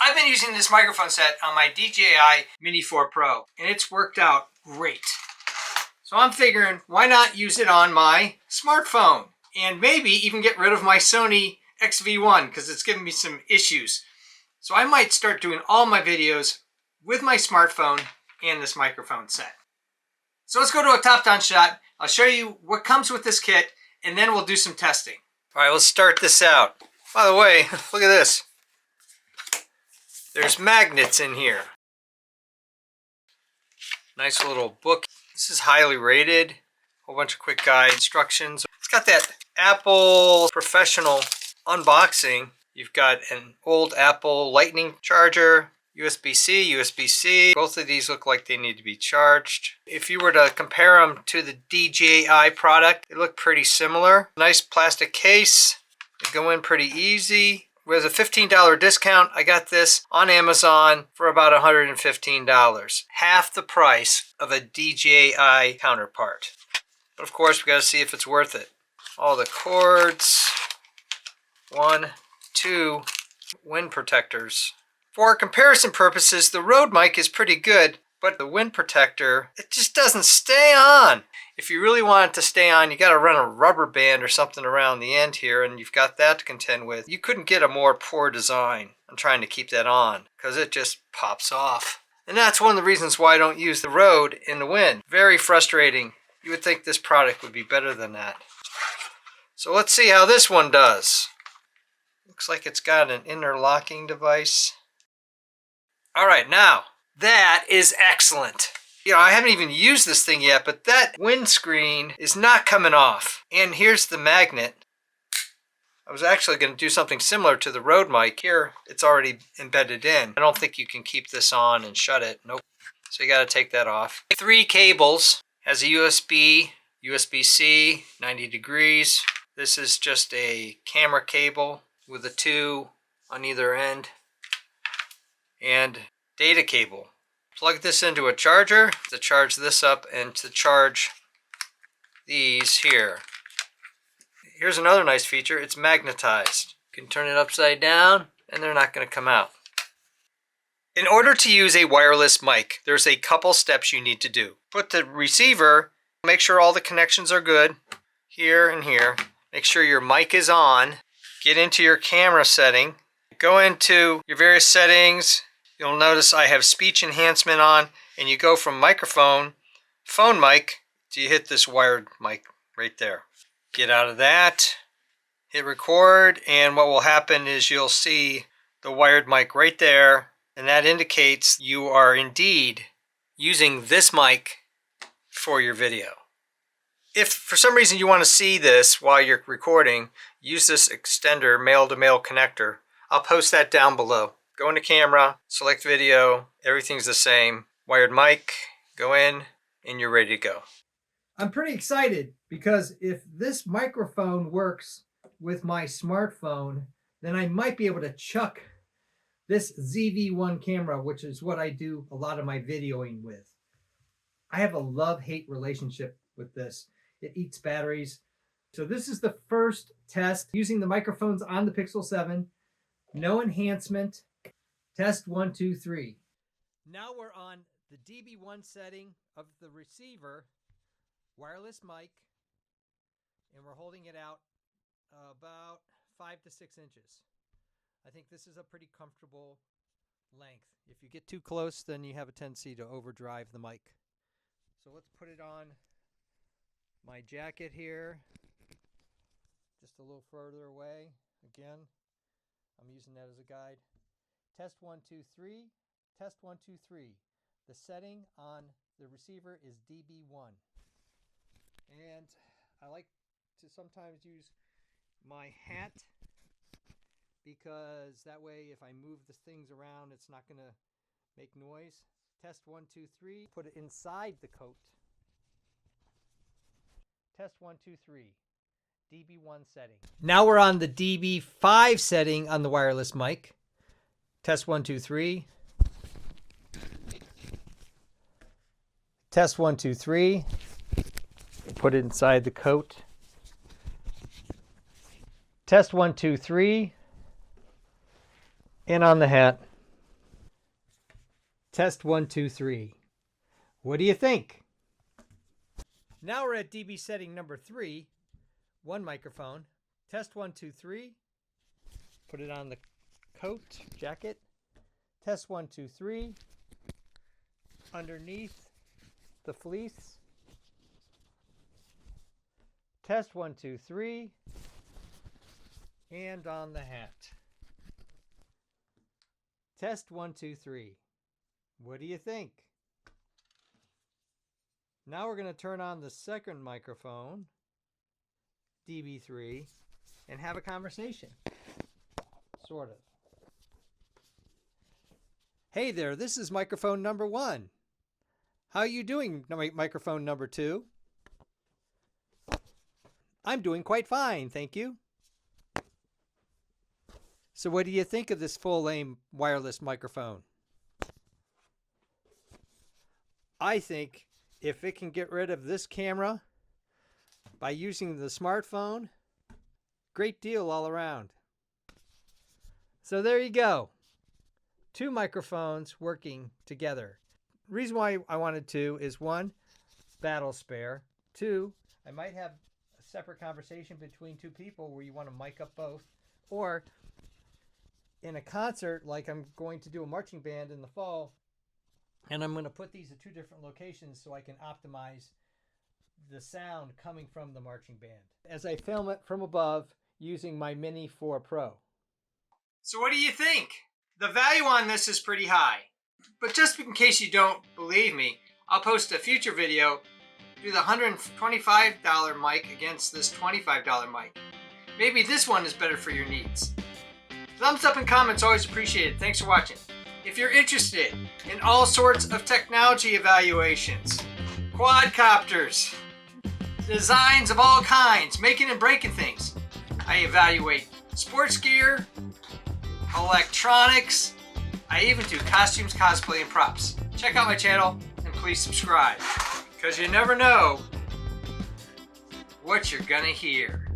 I've been using this microphone set on my DJI Mini 4 Pro, and it's worked out great. So I'm figuring, why not use it on my smartphone? And maybe even get rid of my Sony XV1, because it's giving me some issues. So I might start doing all my videos with my smartphone and this microphone set. So let's go to a top-down shot. I'll show you what comes with this kit, and then we'll do some testing. All right, let's start this out. By the way, look at this. There's magnets in here. Nice little book. This is highly rated. Whole bunch of quick guide instructions. It's got that Apple professional unboxing. You've got an old Apple Lightning charger, USB-C, USB-C. Both of these look like they need to be charged. If you were to compare them to the DJI product, they look pretty similar. Nice plastic case. They go in pretty easy. With a $15 discount, I got this on Amazon for about $115. Half the price of a DJI counterpart. But of course, we got to see if it's worth it. All the cords. 1, 2 wind protectors. For comparison purposes, the Rode mic is pretty good, but the wind protector, it just doesn't stay on. If you really want it to stay on, you got to run a rubber band or something around the end here, and you've got that to contend with. You couldn't get a more poor design. I'm trying to keep that on because it just pops off. And that's one of the reasons why I don't use the Rode in the wind. Very frustrating. You would think this product would be better than that. So let's see how this one does. Looks like it's got an interlocking device. All right, now that is excellent. You know, I haven't even used this thing yet, but that windscreen is not coming off. And here's the magnet. I was actually going to do something similar to the Rode mic. Here, it's already embedded in. I don't think you can keep this on and shut it. Nope. So you got to take that off. 3 cables. Has a USB, USB-C, 90 degrees. This is just a camera cable with a 2 on either end. And data cable. Plug this into a charger to charge this up and to charge these here. Here's another nice feature. It's magnetized. You can turn it upside down and they're not going to come out. In order to use a wireless mic, there's a couple steps you need to do. Put the receiver, make sure all the connections are good, here and here. Make sure your mic is on. Get into your camera setting. Go into your various settings. You'll notice I have speech enhancement on, and you go from microphone, phone mic, to you hit this wired mic right there. Get out of that, hit record, and what will happen is you'll see the wired mic right there, and that indicates you are indeed using this mic for your video. If for some reason you want to see this while you're recording, use this extender male-to-male connector. I'll post that down below. Go into camera, select video, everything's the same. Wired mic, go in, and you're ready to go. I'm pretty excited because if this microphone works with my smartphone, then I might be able to chuck this ZV-1 camera, which is what I do a lot of my videoing with. I have a love-hate relationship with this. It eats batteries. So this is the first test using the microphones on the Pixel 7. No enhancement. Test 1, 2, 3. Now we're on the DB1 setting of the receiver, wireless mic, and we're holding it out about 5 to 6 inches. I think this is a pretty comfortable length. If you get too close, then you have a tendency to overdrive the mic. So let's put it on my jacket here, just a little further away. Again, I'm using that as a guide. Test 1, 2, 3. Test 1, 2, 3. The setting on the receiver is DB1. And I like to sometimes use my hat because that way if I move the things around, it's not going to make noise. Test 1, 2, 3. Put it inside the coat. Test 1, 2, 3. DB1 setting. Now we're on the DB5 setting on the wireless mic. Test 1, 2, 3. Test 1, 2, 3. Put it inside the coat. Test 1, 2, 3. And on the hat. Test 1, 2, 3. What do you think? Now we're at DB setting number 3. One microphone. Test 1, 2, 3. Put it on the coat, jacket. Test 1, 2, 3. Underneath the fleece. Test 1, 2, 3. And on the hat. Test 1, 2, 3. What do you think? Now we're going to turn on the second microphone, DB3, and have a conversation. Sort of. Hey there, this is microphone number 1. How are you doing, microphone number 2? I'm doing quite fine, thank you. So what do you think of this full-length wireless microphone? I think if it can get rid of this camera by using the smartphone, great deal all around. So there you go. 2 microphones working together. The reason why I wanted 2 is 1, battle spare. 2, I might have a separate conversation between 2 people where you want to mic up both. Or in a concert, like I'm going to do a marching band in the fall, and I'm going to put these at 2 different locations so I can optimize the sound coming from the marching band as I film it from above using my Mini 4 Pro. So what do you think? The value on this is pretty high. But just in case you don't believe me, I'll post a future video, do the $125 mic against this $25 mic. Maybe this one is better for your needs. Thumbs up and comments always appreciated. Thanks for watching. If you're interested in all sorts of technology evaluations, quadcopters, designs of all kinds, making and breaking things, I evaluate sports gear, electronics, I even do costumes, cosplay, and props. Check out my channel and please subscribe, because you never know what you're gonna hear.